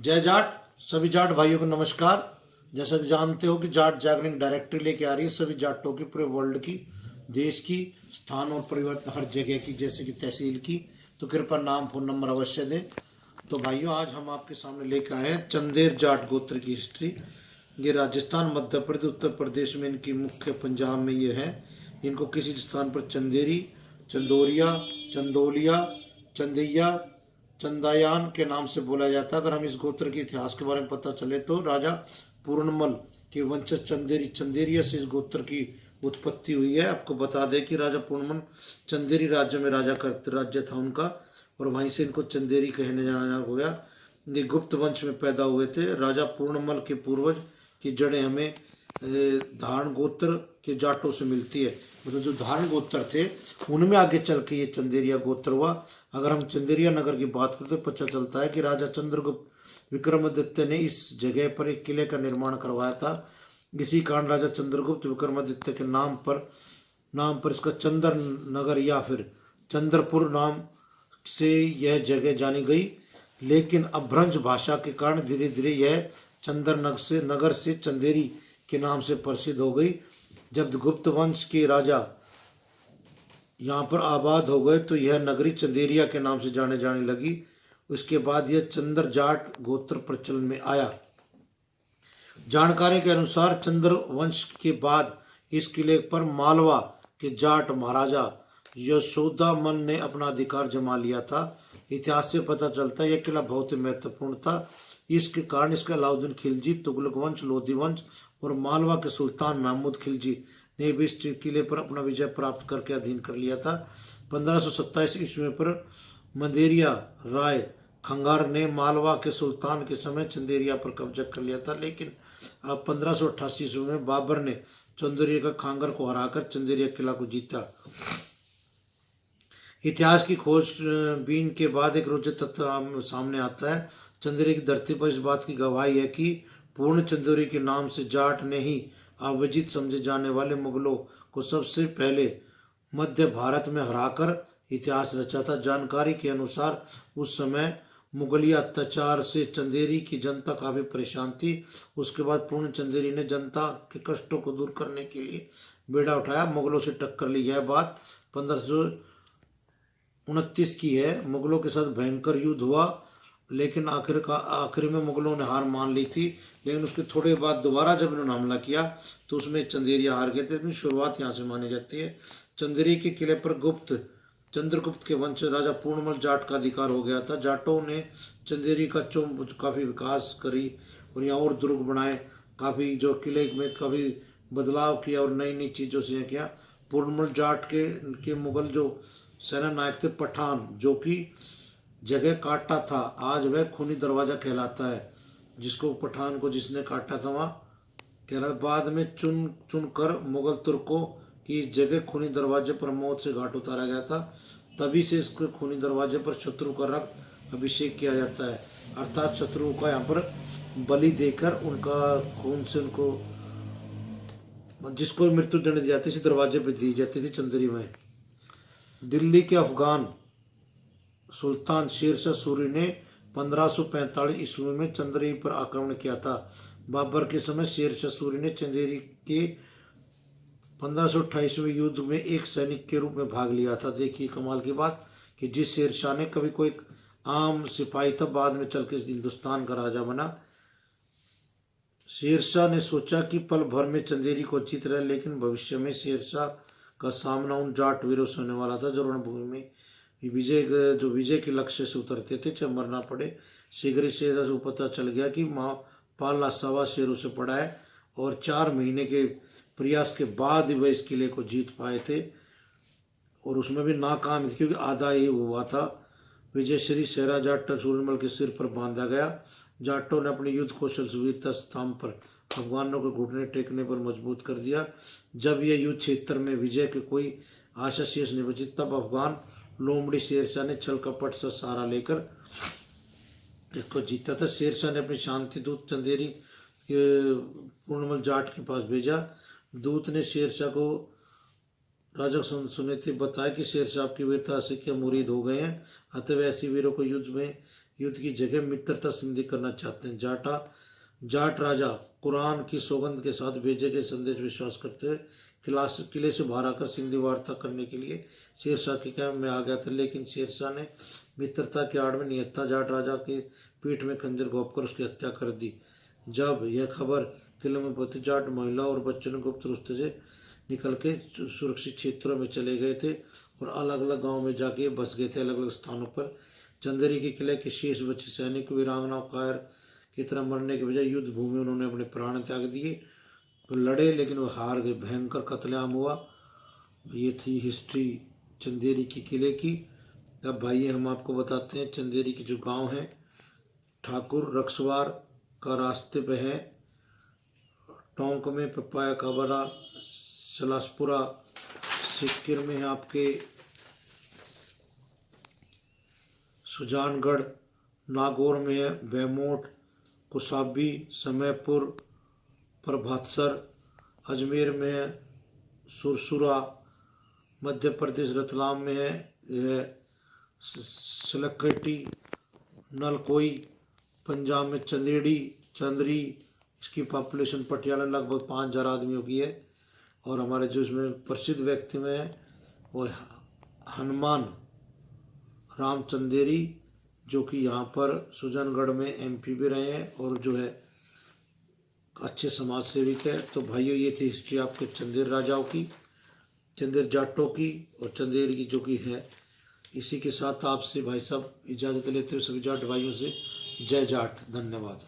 जय जाट। सभी जाट भाइयों को नमस्कार। जैसा कि जानते हो कि जाट जागरण डायरेक्टरी लेके आ रही है सभी जाटों की, पूरे वर्ल्ड की, देश की, स्थान और परिवर्तन हर जगह की, जैसे कि तहसील की। तो कृपया नाम फोन नंबर अवश्य दें। तो भाइयों, आज हम आपके सामने लेकर आए हैं चंदेर जाट गोत्र की हिस्ट्री। ये राजस्थान, मध्य प्रदेश, उत्तर प्रदेश में इनकी मुख्य, पंजाब में ये है। इनको किसी स्थान पर चंदेरी, चंदोरिया, चंदोलिया, चंदैया, चंदायान के नाम से बोला जाता है। अगर हम इस गोत्र के इतिहास के बारे में पता चले तो राजा पूर्णमल के वंशज चंदेरी, चंदेरिया से इस गोत्र की उत्पत्ति हुई है। आपको बता दें कि राजा पूर्णमल चंदेरी राज्य में राज्य था उनका, और वहीं से इनको चंदेरी कहने जाना हो गया। ये गुप्त वंश में पैदा हुए थे। राजा पूर्णमल के पूर्वज की जड़ें हमें धारण गोत्र के जाटों से मिलती है। मतलब जो धारण गोत्र थे उनमें आगे चल के ये चंदेरिया गोत्र हुआ। अगर हम चंदेरिया नगर की बात करते तो पता चलता है कि राजा चंद्रगुप्त विक्रमादित्य ने इस जगह पर एक किले का निर्माण करवाया था। इसी कारण राजा चंद्रगुप्त विक्रमादित्य के नाम पर इसका चंदर नगर या फिर चंद्रपुर नाम से यह जगह जानी गई। लेकिन अपभ्रंश भाषा के कारण धीरे धीरे यह चंदर नगर से चंदेरी के नाम से प्रसिद्ध हो गई। जब गुप्त वंश के राजा यहाँ पर आबाद हो गए तो यह नगरी चंदेरिया के नाम से जाने लगी। उसके बाद यह चंदर जाट गोत्र प्रचलन में आया। जानकारी के अनुसार चंद्र वंश के बाद इस किले पर मालवा के जाट महाराजा यशोदामन ने अपना अधिकार जमा लिया था। इतिहास से पता चलता है यह किला बहुत ही महत्वपूर्ण था। इसके कारण इसका अलाउद्दीन खिलजी, तुगलक वंश, लोधी वंश और मालवा के सुल्तान महमूद खिलजी ने भी इस किले पर अपना विजय प्राप्त करके अधीन कर लिया था। 1527 ईस्वी पर मंदेरिया राय खंगार ने मालवा के सुल्तान के समय चंदेरिया पर कब्जा कर लिया था। लेकिन अब 1588 ईस्वी में बाबर ने चंदेरिया का खांगर को हराकर चंदेरिया किला को जीता। इतिहास की खोजबीन के बाद एक रोचक तथ्य सामने आता है। चंदेरी की धरती पर इस बात की गवाही है कि पूर्ण चंदेरी के नाम से जाट ने ही अविजित समझे जाने वाले मुगलों को सबसे पहले मध्य भारत में हराकर इतिहास रचा था। जानकारी के अनुसार उस समय मुगलिया अत्याचार से चंदेरी की जनता काफी परेशान थी। उसके बाद पूर्ण चंदेरी ने जनता के कष्टों को दूर करने के लिए बेड़ा उठाया, मुगलों से टक्कर ली। यह बात 1529 की है। मुगलों के साथ भयंकर युद्ध हुआ, लेकिन आखिर में मुगलों ने हार मान ली थी। लेकिन उसके थोड़े बाद दोबारा जब उन्होंने हमला किया तो उसमें चंदेरिया हार गए थे। इसमें शुरुआत यहाँ से मानी जाती है। चंदेरी के किले पर चंद्रगुप्त के वंश राजा पूर्णमल जाट का अधिकार हो गया था। जाटों ने चंदेरी का काफ़ी विकास करी और यहाँ और दुर्ग बनाए, काफ़ी जो किले में काफ़ी बदलाव किया और नई नई चीज़ों से किया। पूर्णमल जाट के मुगल जो सेना नायक थे पठान, जो कि जगह काटा था, आज वह खूनी दरवाजा कहलाता है। जिसको पठान को जिसने काटा था वहाँ कहलाता। बाद में चुन कर मुगल तुर्कों की इस जगह खूनी दरवाजे पर मौत से घाट उतारा गया था। तभी से इसके खूनी दरवाजे पर शत्रु का रक्त अभिषेक किया जाता है, अर्थात शत्रु का यहाँ पर बलि देकर उनका खून से उनको जिसको मृत्यु दंड दी जाती थी दरवाजे पर दी जाती थी चंदेरी में। दिल्ली के अफगान सुल्तान शेरशाह सूरी ने 1545 ईस्वी में चंदेरी पर आक्रमण किया था। बाबर के समय शेरशाह सूरी ने चंदेरी के 1528वें युद्ध में एक सैनिक के रूप में भाग लिया था। देखिए कमाल की बात कि जिस शेरशाह ने कभी कोई आम सिपाही था, बाद में चल के हिंदुस्तान का राजा बना। शेरशाह ने सोचा कि पल भर में चंदेरी को जीत रहे, लेकिन भविष्य में शेरशाह का सामना उन जाट वीरों से होने वाला था जो रणभूमि में विजय के लक्ष्य से उतरते थे, चाहे मरना पड़े। शीघ्र शेरशाह को पता चल गया कि पाला सवा शेरों से पड़ा है, और 4 महीने के प्रयास के बाद ही वह इस किले को जीत पाए थे, और उसमें भी नाकाम थी क्योंकि आधा ही हुआ था। विजय श्री सेरा जाट सूरजमल के सिर पर बांधा गया। जाटों ने अपनी युद्ध कौशल वीरता स्तंभ पर अफगानों के घुटने टेकने पर मजबूत कर दिया। जब यह युद्ध क्षेत्र में विजय की कोई आशा शेष नहीं बची, तब अफगान लोमड़ी शेरशाह ने छल कपट से सहारा लेकर इसको जीता था। शेरशाह ने अपनी शांति दूत चंदेरी पूर्णमल जाट के पास भेजा। दूत ने शेरशाह को राजा सुने थे बताया कि शेरशाह की वीरता से क्या मुरीद हो गए हैं, अतः ऐसे वीरों को युद्ध में युद्ध की जगह मित्रता संधि करना चाहते हैं। जाट राजा कुरान की सौगंध के साथ भेजे गए संदेश विश्वास करते हुए किले से बाहर आकर सिंधी वार्ता करने के लिए शेरशाह के कैंप में आ गया था, लेकिन शेरशाह ने मित्रता के आड़ में निहत्था जाट राजा के पीठ में खंजर घोंपकर उसकी हत्या कर दी। जब यह खबर किले में पहुंची, जाट महिला और बच्चों ने गुप्त रास्ते से निकल के सुरक्षित क्षेत्रों में चले गए थे और अलग अलग गाँव में जाके बस गए थे अलग अलग स्थानों पर। चंदेरी के किले के शेष बचे सैनिक वीरांगना कायर की तरह मरने के बजाय युद्ध भूमि उन्होंने अपने प्राण त्याग दिए, तो लड़े लेकिन वो हार गए। भयंकर कत्लेआम हुआ। ये थी हिस्ट्री चंदेरी के किले की। अब भाई हम आपको बताते हैं चंदेरी के जो गांव हैं, ठाकुर रक्सवार का रास्ते पे है, टोंक में पपाया का बड़ा, सलासपुरा सिक्किर में है आपके सुजानगढ़, नागौर में है बेमोट, कुसाबी, समयपुर, प्रभातसर, अजमेर में है सुरसुरा, मध्य प्रदेश रतलाम में है यह सिलकटी, नलकोई, पंजाब में चंदेड़ी, चंदरी, इसकी पॉपुलेशन पटियाला लगभग 5000 आदमियों की है। और हमारे जो इसमें प्रसिद्ध व्यक्ति में है वो हनुमान राम चंदेरी, जो कि यहाँ पर सुजानगढ़ में MP भी रहे हैं और जो है अच्छे समाज सेविक है। तो भाइयों ये थी हिस्ट्री आपके चंदेर राजाओं की, चंदेर जाटों की और चंदेर की जो कि है। इसी के साथ आपसे भाई साहब इजाज़त लेते हुए सभी जाट भाइयों से जय जाट, धन्यवाद।